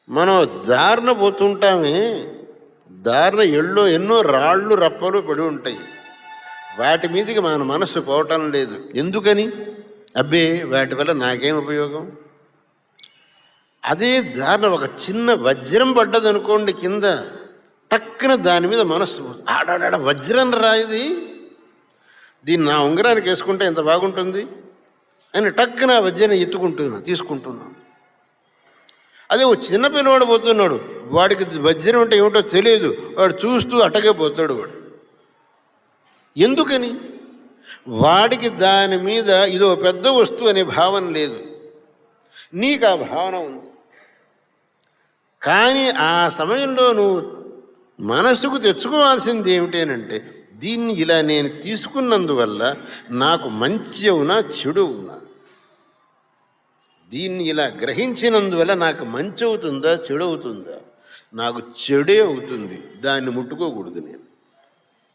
మనం దారిన పోతుంటామే, దారిన ఎన్నో రాళ్ళు రప్పలు పడి ఉంటాయి. వాటి మీదకి మన మనస్సు పోవటం లేదు. ఎందుకని? అబ్బే వాటి వల్ల నాకేం ఉపయోగం. అదే దారిన ఒక చిన్న వజ్రం పడ్డదనుకోండి కింద, టక్కున దాని మీద మనస్సు ఆడాడ వజ్రం రాయిది, దీన్ని నా ఉంగరానికి వేసుకుంటే ఎంత బాగుంటుంది అని టక్కున వజ్రం తీసుకుంటున్నాం. అదే ఓ చిన్నపిల్లవాడు పోతున్నాడు, వాడికి వజ్రం అంటే ఏమిటో తెలియదు, వాడు చూస్తూ అటకే పోతాడు. వాడు ఎందుకని? వాడికి దాని మీద ఇదో పెద్ద వస్తువు అనే భావన లేదు. నీకు ఆ భావన ఉంది. కానీ ఆ సమయంలో నువ్వు మనసుకు తెచ్చుకోవాల్సింది ఏమిటేనంటే, దీన్ని ఇలా నేను తీసుకున్నందువల్ల నాకు మంచి అవునా చెడు అవునా, దీన్ని ఇలా గ్రహించినందువల్ల నాకు మంచి అవుతుందా చెడు అవుతుందా? నాకు చెడే అవుతుంది, దాన్ని ముట్టుకోకూడదు నేను.